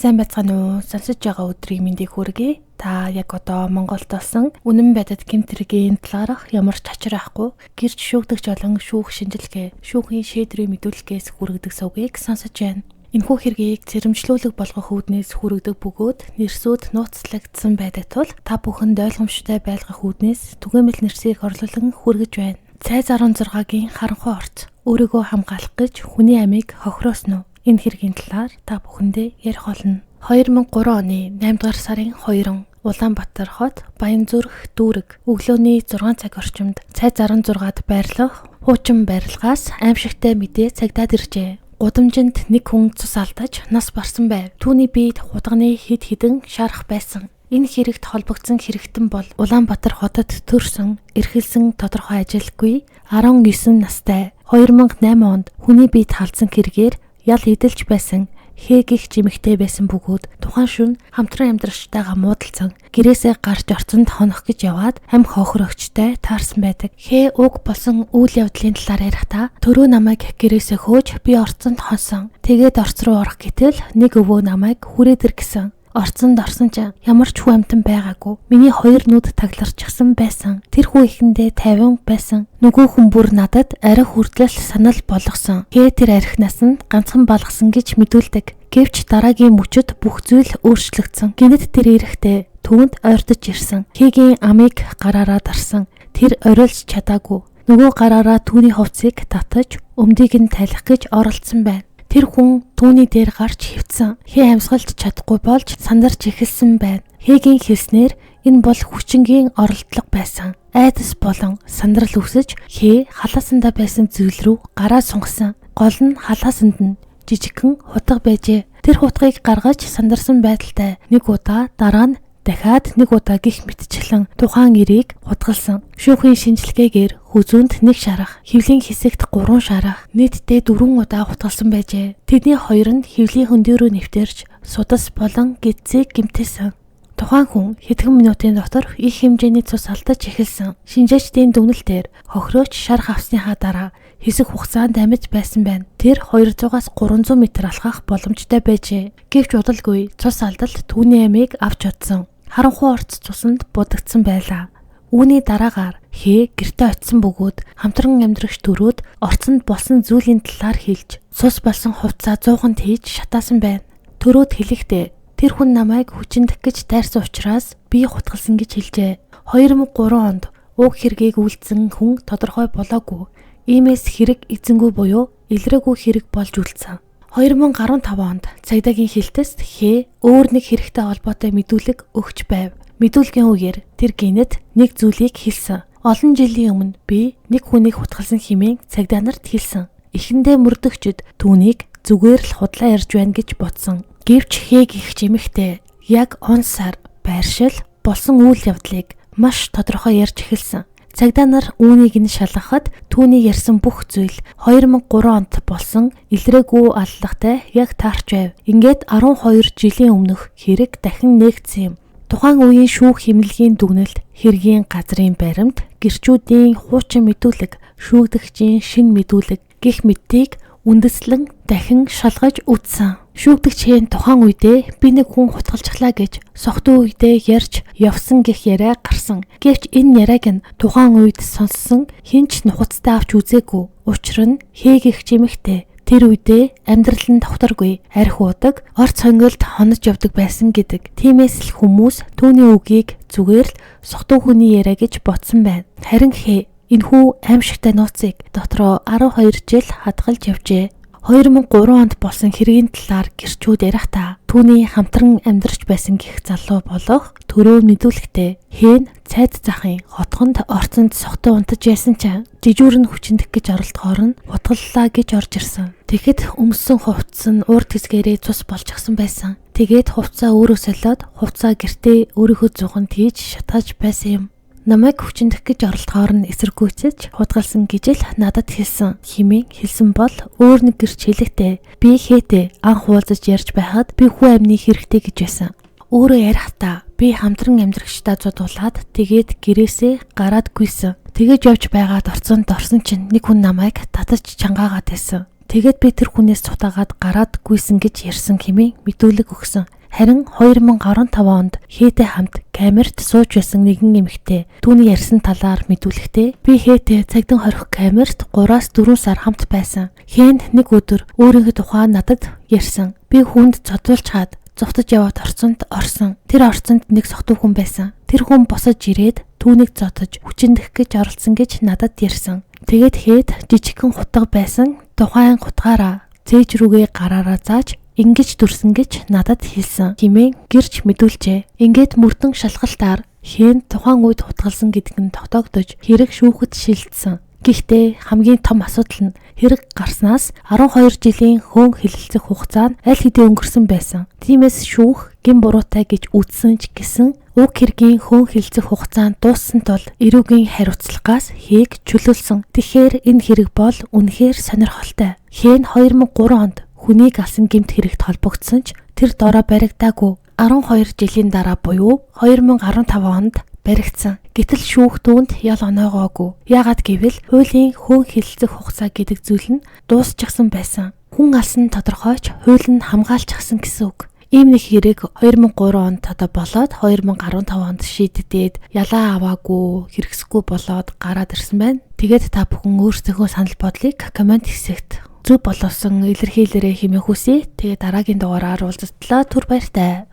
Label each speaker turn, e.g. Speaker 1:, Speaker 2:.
Speaker 1: Сайн байцгаана уу? Сонсож байгаа өдрийг мэндийг хүргэе. Та яг одоо Монголд болсон үнэн байдлаар гэмтэргийн талаарх ямар ч хачир ахгүй гэрч шүүгдэгч болон шүүх шинжилгээ, шүүхийн шийдвэрийн мэдүүлгээс хүргэдэг сувгийг сонсож байна. Энэхүү хэргийг цэрэмжлүүлэг болгох үүднээс хүргэдэг бөгөөд нэрсүүд нууцлагдсан байдаг тул та бүхэнд ойлгомжтой байлгах үүднээс түгээмэл нэрсийг орлуулан хүргэж байна. Цайз 16-гийн харанхуй орц өөрийгөө хамгаалах гэж хүний амийг хохироосон уу? Энэ хэргийн талаар та бүхэндээ ярих болно. 2003 оны 8 дугаар сарын 2-нд Улаанбаатар хот Баянзүрх дүүрэг өглөөний 6 цаг орчимд цайз 16-д байрлах хуучин барилгаас аимшигтай мэдээ цагдаад иржээ. Гудамжинд нэг хүн цус алдаж нас барсан байв. Түүний биед худганы хид хідэн шарах байсан. Энэ хэрэгт холбогдсон хэрэгтэн бол Улаанбаатар хотод төрсөн, эрхэлсэн тодорхой ажилгүй 19 настай 2008 онд хүний биед халдсан хэрэгээр ял эдэлж байсан хээгих жимэгтэй байсан бөгөөд тухайн шөнө хамтран амьдрагчтайгаа муудалцсан гэрээсээ гарч орцонд хонох гэж яваад амь хохирогчтой таарсан байдаг. Хээ уг болсон үйл явдлын талаар ярихдаа төрөө намайг гэрээсээ хөөж би орцонд хонсон. Тэгээд орц руу орох гэтэл нэг өвөө намайг хүрээд ир гэсэн. Орцонд орсон ч ямар ч хүн амтан байгаагүй. Миний хоёр нүд тагларчихсан байсан. Тэр хүн ихэндээ 50 байсан. Нөгөө хүн бүр надад арай хүртэл санал болгосон. Тэр архинаас нь ганцхан балгасан гэж мэдүүлдэг. Гэвч дараагийн мөчөд бүх зүйл өөрчлөгдсөн. Гэнэт тэр ирэхдээ түүнд ойртож ирсэн. Хэгийн амийг гараараа дарсан. Тэр орилж чадаагүй. Нөгөө гараараа түүний хувцсыг татаж өмдийг нь талих гэж оролцсон байна. Тэр хүн түүний дээр гарч хөвцөн. Хээ амьсгалж чадахгүй болж сандарч эхэлсэн байна. Хэгийн хэлснээр энэ бол хүчингийн оролдлого байсан. Айдас болон сандрал үсэж хээ халаасандаа байсан зүйл рүү гараа сунгасан. Гол нь халаасанд нь жижигхэн хутга байжээ. Тэр хутгийг гаргаж сандарсан байдалтай нэг удаа дараа нь дахиад нэг удаа гих мэтчлэн тухайн эрийг хутгалсан. Шүүхийн шинжилгээгээр хүзүүнд 1 шарах, хөвлийн хэсэгт 3 шарах, нийтдээ 4 удаа хутгалсан байжээ. Тэдний хоёр нь хөвлийн хөндөө рүү нэвтэрч судас болон гидсийг гэмтээсэн. Тухайн хүн хэдхэн минутын дотор их хэмжээний цус алдаж эхэлсэн. Шинжээчдийн дүгнэлтээр хохирооч шарх авсныхаа дараа хэсэг хугацаанд амьд байсан байна. Тэр 200-аас 300 м алхах боломжтой байжээ. Гэвч удалгүй цус алдалт түүний амийг авч чадсан. Харанхуй орц цусанд будагдсан байлаа. Үүний дараагаар хээ гэртээ очисон бөгөөд хамтран амьдрагч төрөөд орцонд болсон зүйлийн талаар хэлж цус болсон хувцаа 100-нд хийж шатаасан байна. Төрөөд хэлэхдээ тэр хүн намайг хүчиндэх гэж тайрсан учраас би хутгалсан гэж хэлжээ. 2003 онд уг хэргийг үйлдсэн хүн тодорхой болоогүй. Иймээс хэрэг эзэнгүй буюу илрээгүй хэрэг болж үлдсэн. 2015 онд цагдаагийн хэлтэст хээ өөр нэг хэрэгтэй холбоотой мэдүүлэг өгч байв. Мэдүүлгийн үгээр тэр гинэд нэг зүйлийг хэлсэн. Олон жилийн өмнө би нэг хүнийг хутгалсан хэмээн цагдаа нарт хэлсэн. Эхэндээ мөрдөгчд түүнийг зүгээр л худлаа ярьж байна гэж бодсон. Гэвч хээг их жимэгтэй яг он сар байршил болсон үйл явдлыг маш тодорхой ярьж эхэлсэн. Цагдаа нар үүнийг нь шалгахад түүний ярьсан бүх зүйл 2003 онд болсон илрээгүй аллагтай яг таарч байв. Ингээд 12 жилийн өмнөх хэрэг дахин нээгдсэн юм. Тухайн үеийн шүүх хэмнэлгийн дүгнэлт, хэргийн газрын баримт, гэрчүүдийн хуучин мэдүүлэг, шүүгдэгчийн шин мэдүүлэг гэх мэтийг үндэслэн дахин шалгаж үзсэн. Шүүгдэгчийн тухайн үедээ би нэг хүн хутгалжглаа гэж согтуу үедээ ярьж явсан гэх яриа гарсан. Гэвч энэ яриаг нь тухайн үед сонссон хинч нухацтай авч үзээгүй. Учир нь хээг их жимэгтэй. Тэр үедээ амьдрал нь тогтворгүй, арх уудаг, орц хонгилд хонож явдаг байсан гэдэг. Тиймээс л хүмүүс түүний үгийг зүгээр л согтуу хүний яриа гэж бодсон байна. Харин хээ энэхүү аимшигтай нууцыг дотроо 12 жил хадгалж явжээ. 2003 онд болсон хэргийн талаар гэрчүүд ярихдаа түүний хамтран амьдарч байсан гих залуу болох төрөө мэдүүлэхдээ хэн цайд захын хотгонд орцонд согтуу унтаж яасан ч жижүүр нь хүчиндэх гэж оролдохоор нь хутгаллаа гэж орж ирсэн. Тэгэхэд өмссөн хувцас нь урд хэсгээрээ цус болчихсон байсан. Тэгээд хувцаа өөрөө солиод хувцаа гэртээ өөрийнхөө зуганд хийж шатааж байсан юм. Намайг хүчиндэх гэж оролдохоор нь эсэргүүцэж худгалсан гэж л надад хэлсэн. Химээ хэлсэн бол өөр нэг гэрч хэлэхдээ би хээтэй анх уулзаж ярьж байхад би хүү амны хэрэгтэй гэж байсан. Өөрөө ярихдаа би хамтран амьдрагчдаа зодуулаад тэгээд гэрээсээ гараад гүйсэн. Тэгэж явж байгаад орцонд орсон чинь нэг хүн намайг татаж чангаагаад байсан. Тэгээд би тэр хүнээс цутаагаад гараад гүйсэн гэж ярьсан хэмээн мэдүүлэг өгсөн. Харин 2015 онд Хээтэй хамт камерт сууж байсан нэгэн эмэгтэй түүний ярьсан талаар мэдүүлэхдээ би Хээтэй цагдин хорих камерт 3-4 сар хамт байсан. Хээнд нэг өдөр өөрийнхөө тухай надад ярьсан. Би хүнд цодуулж чад зовтож яваад орсон. Тэр орцонд нэг сохтуу хүн байсан. Тэр хүн босож ирээд түүнийг зодож хүчиндэх гэж оролцсон гэж надад ярьсан. Тэгээд Хээд жижигхэн хутга байсан. Тухайн хутгаараа цээж рүүгээ гараараа зааж ингэж дүрсэн гэж надад хэлсэн хэмээн гэрч мэдүүлжээ. Ингээд мөрдөн шалгалтаар Хэн тухайн үед хутгалсан гэдг нь тогтоогдож хэрэг шүүхэд шилжсэн. Гэхдээ хамгийн том асуудал нь хэрэг гарснаас 12 жилийн хөөн хэлэлцэх хугацаа нь аль хэдийн өнгөрсөн байсан. Тиймээс шүүх гин буруутай гэж үзсэн ч гэсэн уг хэргийн хөөн хэлэлцэх хугацаа нь дууссан тул эрүүгийн хариуцлагаас Хээг чөлөөлсөн. Тэгэхээр энэ хэрэг бол үнэхээр сонирхолтой. Хэн 2003 онд хүнийг алсан гэмт хэрэгт холбогдсон ч тэр дороо баригдаагүй. 12 жилийн дараа буюу 2015 онд баригдсан. Гэтэл шүүх түүнд ял оноогоогүй. Яагаад гэвэл хуулийн хөөн хэлэлцэх хугацаа гэдэг зүйл нь дуусчихсан байсан. Хүн алсан тодорхойч хууль нь хамгаалчихсан гэсэн үг. Ийм нэг хэрэг 2003 онд болоод 2015 онд шийддээд ялаа аваагүй, хэрэгсэхгүй болоод гараад ирсэн байна. Тэгээд та бүхэн өөрсдийнхөө санал бодлыг комент хэсэгт зөв боловсон илэрхийлээрэй хэмээн хүсье. Тэгээд дараагийн дугаараар уулзтлаа. Түр баяртай.